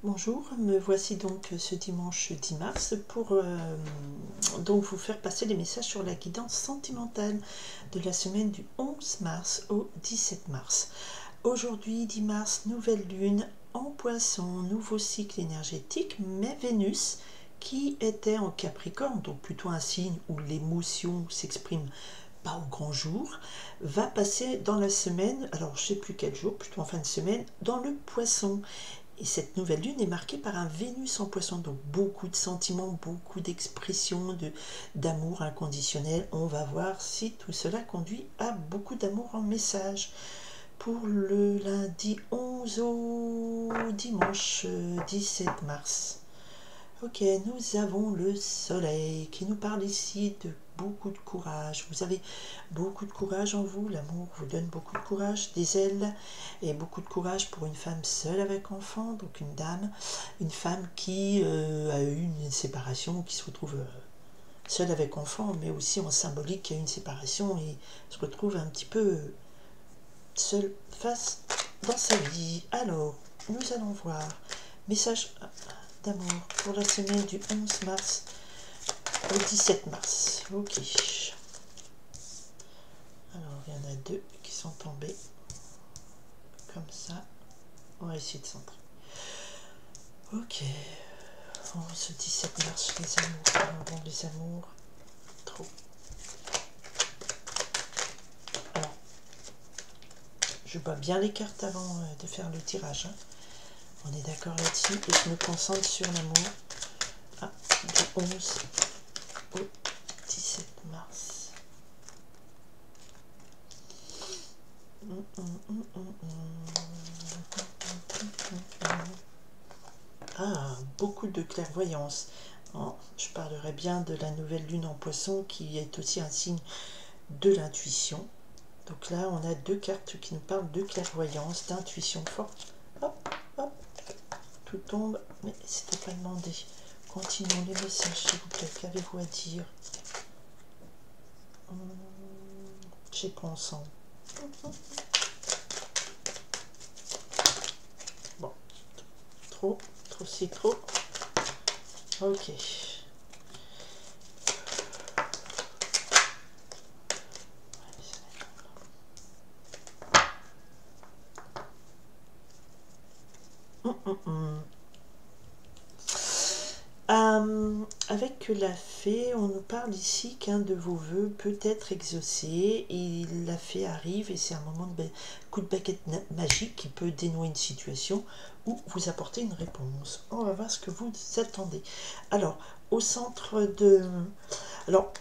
Bonjour, me voici donc ce dimanche 10 mars pour donc vous faire passer les messages sur la guidance sentimentale de la semaine du 11 mars au 17 mars. Aujourd'hui 10 mars, nouvelle lune en Poisson, nouveau cycle énergétique, mais Vénus qui était en Capricorne, donc plutôt un signe où l'émotion s'exprime pas au grand jour, va passer dans la semaine, alors je ne sais plus quel jour, plutôt en fin de semaine, dans le Poisson. Et cette nouvelle lune est marquée par un Vénus en Poisson, donc beaucoup de sentiments, beaucoup d'expressions d'amour inconditionnel. On va voir si tout cela conduit à beaucoup d'amour en message. Pour le lundi 11 au dimanche 17 mars. Ok, nous avons le soleil qui nous parle ici de beaucoup de courage. Vous avez beaucoup de courage en vous, l'amour vous donne beaucoup de courage, des ailes, et beaucoup de courage pour une femme seule avec enfant, donc une dame, une femme qui a eu une séparation, qui se retrouve seule avec enfant, mais aussi en symbolique qui a eu une séparation et se retrouve un petit peu seule face dans sa vie. Alors, nous allons voir message d'amour pour la semaine du 11 mars au 17 mars. Ok. Alors, il y en a deux qui sont tombés. Comme ça. On va essayer de centrer. Ok. Oh, ce 17 mars, les amours. Les amours. Trop. Alors, je bats bien les cartes avant de faire le tirage. Hein. On est d'accord là-dessus. Et je me concentre sur l'amour. Ah, du 11 au 17 mars. Ah, beaucoup de clairvoyance. Oh, je parlerai bien de la nouvelle lune en Poisson qui est aussi un signe de l'intuition. Donc là, on a deux cartes qui nous parlent de clairvoyance, d'intuition forte. Hop, hop, tout tombe, mais c'était pas demandé. Continuons les messages, s'il vous plaît. Qu'avez-vous à dire? J'ai pas ensemble. Bon, trop c'est trop. Ok. Avec la fée, on nous parle ici qu'un de vos vœux peut être exaucé et la fée arrive et c'est un moment de coup de baguette magique qui peut dénouer une situation ou vous apporter une réponse. On va voir ce que vous attendez. Alors, au centre de... Alors,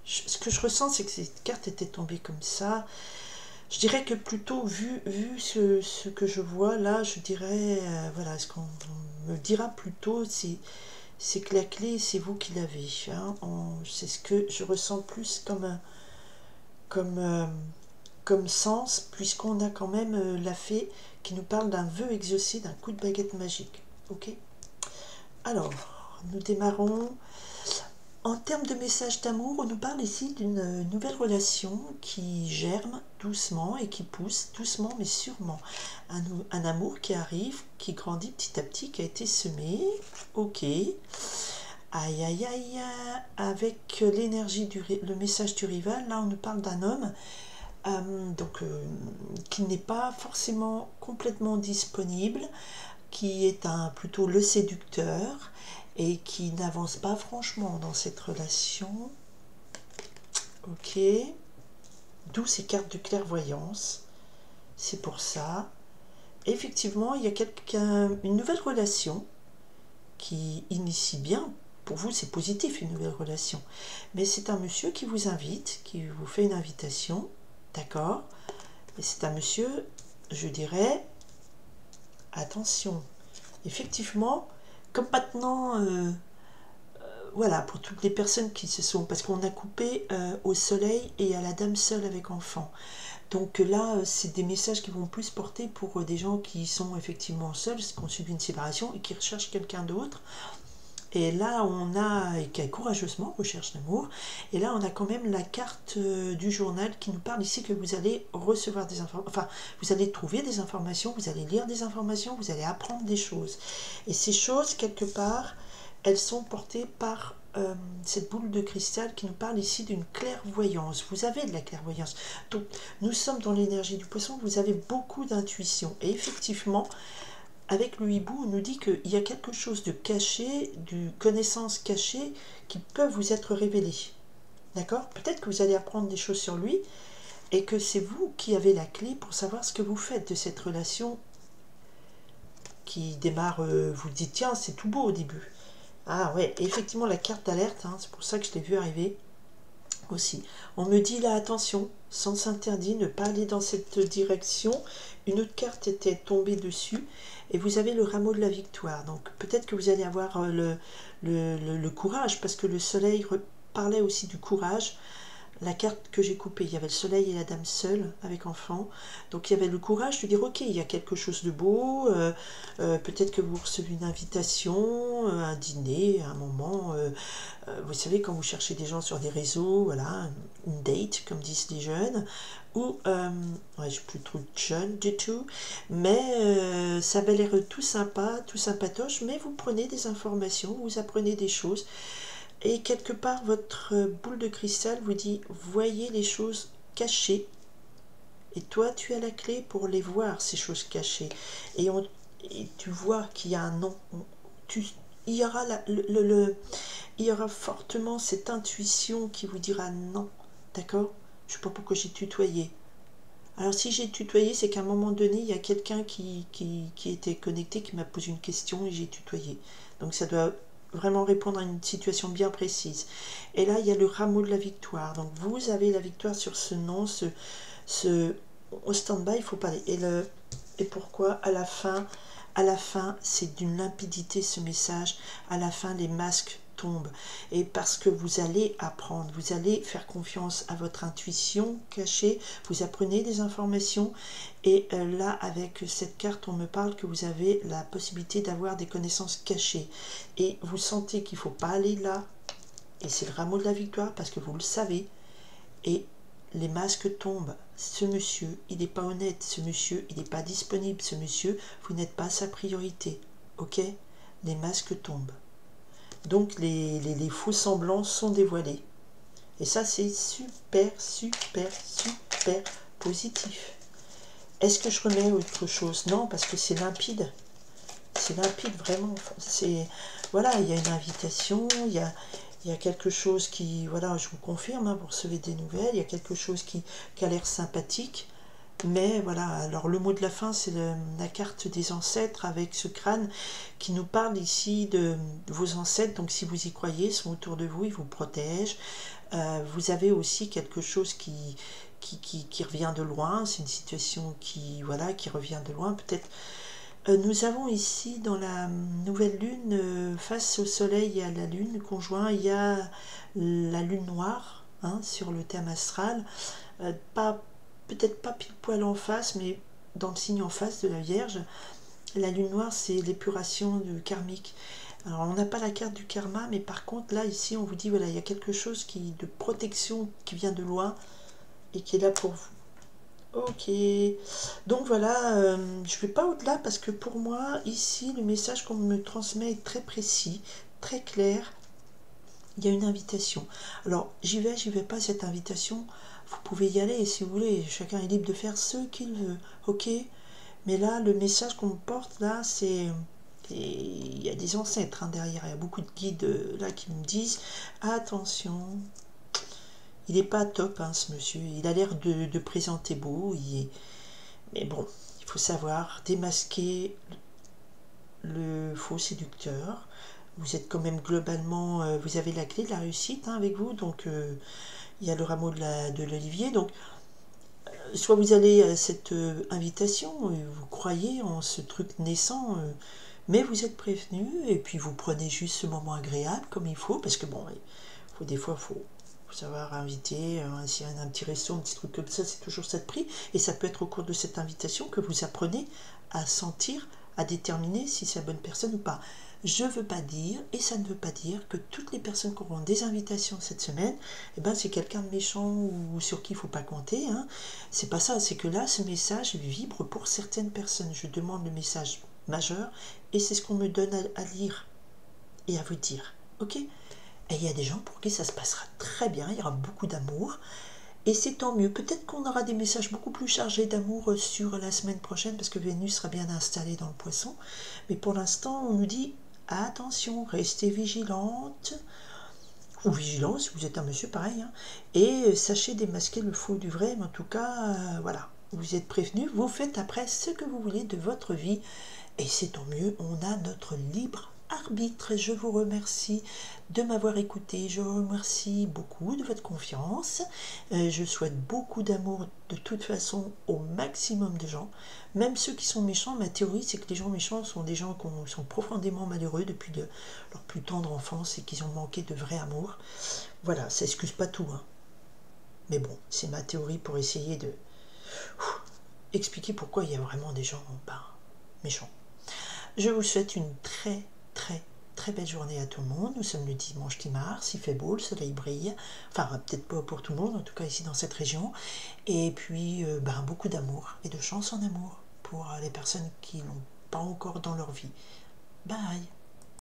ce que je ressens, c'est que cette carte était tombée comme ça. Je dirais que plutôt, vu ce que je vois là, je dirais, voilà, ce qu'on me dira plutôt, c'est que la clé, c'est vous qui l'avez. Hein. C'est ce que je ressens plus comme sens, puisqu'on a quand même la fée qui nous parle d'un vœu exaucé, d'un coup de baguette magique. Ok. Alors, nous démarrons. En termes de message d'amour, on nous parle ici d'une nouvelle relation qui germe doucement et qui pousse doucement mais sûrement. Un amour qui arrive, qui grandit petit à petit, qui a été semé. Ok. Aïe aïe aïe. Avec l'énergie le message du rival, là on nous parle d'un homme qui n'est pas forcément complètement disponible, qui est plutôt le séducteur et qui n'avance pas franchement dans cette relation. Ok. D'où ces cartes de clairvoyance. C'est pour ça. Effectivement, il y a une nouvelle relation qui initie bien. Pour vous, c'est positif, une nouvelle relation. Mais c'est un monsieur qui vous invite, qui vous fait une invitation. D'accord. Et c'est un monsieur, je dirais, attention. Effectivement, comme maintenant... voilà, pour toutes les personnes qui se sont... Parce qu'on a coupé au soleil et à la dame seule avec enfant. Donc là, c'est des messages qui vont plus porter pour des gens qui sont effectivement seuls, qui ont subi une séparation et qui recherchent quelqu'un d'autre. Et là, on a, et qui courageusement recherche l'amour, et là, on a quand même la carte du journal qui nous parle ici que vous allez recevoir des informations, enfin, vous allez trouver des informations, vous allez lire des informations, vous allez apprendre des choses. Et ces choses, quelque part, elles sont portées par cette boule de cristal qui nous parle ici d'une clairvoyance. Vous avez de la clairvoyance. Donc, nous sommes dans l'énergie du poisson, vous avez beaucoup d'intuition. Et effectivement, avec le hibou, on nous dit qu'il y a quelque chose de caché, de connaissances cachées qui peuvent vous être révélées. D'accord? Peut-être que vous allez apprendre des choses sur lui et que c'est vous qui avez la clé pour savoir ce que vous faites de cette relation qui démarre, vous dites tiens, c'est tout beau au début. Ah ouais, et effectivement la carte d'alerte, hein, c'est pour ça que je l'ai vu arriver aussi. On me dit là, attention, sens interdit, ne pas aller dans cette direction. Une autre carte était tombée dessus et vous avez le rameau de la victoire. Donc peut-être que vous allez avoir le courage, parce que le soleil parlait aussi du courage. La carte que j'ai coupée, il y avait le soleil et la dame seule avec enfant. Donc il y avait le courage de dire ok, il y a quelque chose de beau, peut-être que vous recevez une invitation, un dîner, un moment, vous savez quand vous cherchez des gens sur des réseaux, voilà, une date comme disent les jeunes, ou ouais, je suis plus trop jeune du tout, mais ça avait l'air tout sympa, tout sympatoche, mais vous prenez des informations, vous apprenez des choses. Et quelque part, votre boule de cristal vous dit, voyez les choses cachées. Et toi, tu as la clé pour les voir, ces choses cachées. Et, et tu vois qu'il y a un nom. Il y aura il y aura fortement cette intuition qui vous dira non. D'accord? Je ne sais pas pourquoi j'ai tutoyé. Alors si j'ai tutoyé, c'est qu'à un moment donné, il y a quelqu'un qui était connecté, qui m'a posé une question et j'ai tutoyé. Donc ça doit vraiment répondre à une situation bien précise. Et là, il y a le rameau de la victoire. Donc vous avez la victoire sur ce nom, au stand-by, il faut parler. Et pourquoi à la fin, c'est d'une limpidité ce message. À la fin, les masques tombent. Et parce que vous allez apprendre, vous allez faire confiance à votre intuition cachée, vous apprenez des informations. Et là, avec cette carte, on me parle que vous avez la possibilité d'avoir des connaissances cachées. Et vous sentez qu'il ne faut pas aller là. Et c'est le rameau de la victoire parce que vous le savez. Et les masques tombent. Ce monsieur, il n'est pas honnête. Ce monsieur, il n'est pas disponible. Ce monsieur, vous n'êtes pas sa priorité. Ok? Les masques tombent. Donc les faux semblants sont dévoilés. Et ça, c'est super, super, super positif. Est-ce que je remets autre chose? Non, parce que c'est limpide. C'est limpide, vraiment. Voilà, il y a une invitation, il y a quelque chose qui, voilà, je vous confirme, hein, vous recevez des nouvelles, il y a quelque chose qui a l'air sympathique. Mais voilà, alors le mot de la fin, c'est la carte des ancêtres avec ce crâne qui nous parle ici de vos ancêtres. Donc si vous y croyez, ils sont autour de vous, ils vous protègent. Vous avez aussi quelque chose qui revient de loin. C'est une situation voilà, qui revient de loin. Peut-être nous avons ici dans la nouvelle lune, face au soleil et à la lune conjoint, il y a la lune noire, hein, sur le thème astral. Peut-être pas pile poil en face, mais dans le signe en face de la Vierge. La lune noire, c'est l'épuration karmique. Alors, on n'a pas la carte du karma, mais par contre, là, ici, on vous dit, voilà, il y a quelque chose de protection qui vient de loin et qui est là pour vous. Ok, donc voilà, je ne vais pas au-delà parce que pour moi, ici, le message qu'on me transmet est très précis, très clair. Il y a une invitation. Alors, j'y vais pas cette invitation. Vous pouvez y aller si vous voulez. Chacun est libre de faire ce qu'il veut. Ok? Mais là, le message qu'on me porte, là, c'est... Il y a des ancêtres hein, derrière. Il y a beaucoup de guides là qui me disent attention, il n'est pas top, hein, ce monsieur. Il a l'air de présenter beau. Mais bon, il faut savoir démasquer le faux séducteur. Vous êtes quand même globalement, vous avez la clé de la réussite hein, avec vous, donc il y a le rameau de l'olivier, donc soit vous allez à cette invitation, vous croyez en ce truc naissant, mais vous êtes prévenu, et puis vous prenez juste ce moment agréable comme il faut, parce que bon, des fois, il faut savoir inviter, si un petit resto, un petit truc comme ça, c'est toujours ça de prix, et ça peut être au cours de cette invitation que vous apprenez à sentir, à déterminer si c'est la bonne personne ou pas. Je ne veux pas dire, et ça ne veut pas dire que toutes les personnes qui auront des invitations cette semaine, eh ben, c'est quelqu'un de méchant ou sur qui il ne faut pas compter. Hein. C'est pas ça, c'est que là, ce message vibre pour certaines personnes. Je demande le message majeur et c'est ce qu'on me donne à lire et à vous dire. Ok? Et il y a des gens pour qui ça se passera très bien, il y aura beaucoup d'amour. Et c'est tant mieux. Peut-être qu'on aura des messages beaucoup plus chargés d'amour sur la semaine prochaine parce que Vénus sera bien installée dans le poisson. Mais pour l'instant, on nous dit attention, restez vigilante ou vigilant si vous êtes un monsieur pareil. Hein, et sachez démasquer le faux du vrai. Mais en tout cas, voilà, vous êtes prévenus. Vous faites après ce que vous voulez de votre vie. Et c'est tant mieux, on a notre libre arbitre. Je vous remercie de m'avoir écouté, je vous remercie beaucoup de votre confiance. Je souhaite beaucoup d'amour de toute façon au maximum de gens, même ceux qui sont méchants. Ma théorie, c'est que les gens méchants sont des gens qui sont profondément malheureux depuis leur plus tendre enfance et qu'ils ont manqué de vrai amour. Voilà, ça excuse pas tout, hein. Mais bon, c'est ma théorie pour essayer de expliquer pourquoi il y a vraiment des gens méchants. Je vous souhaite une très belle journée à tout le monde. Nous sommes le dimanche 10 mars, il fait beau, le soleil brille. Enfin, peut-être pas pour tout le monde, en tout cas ici dans cette région. Et puis, beaucoup d'amour et de chance en amour pour les personnes qui n'ont pas encore dans leur vie. Bye!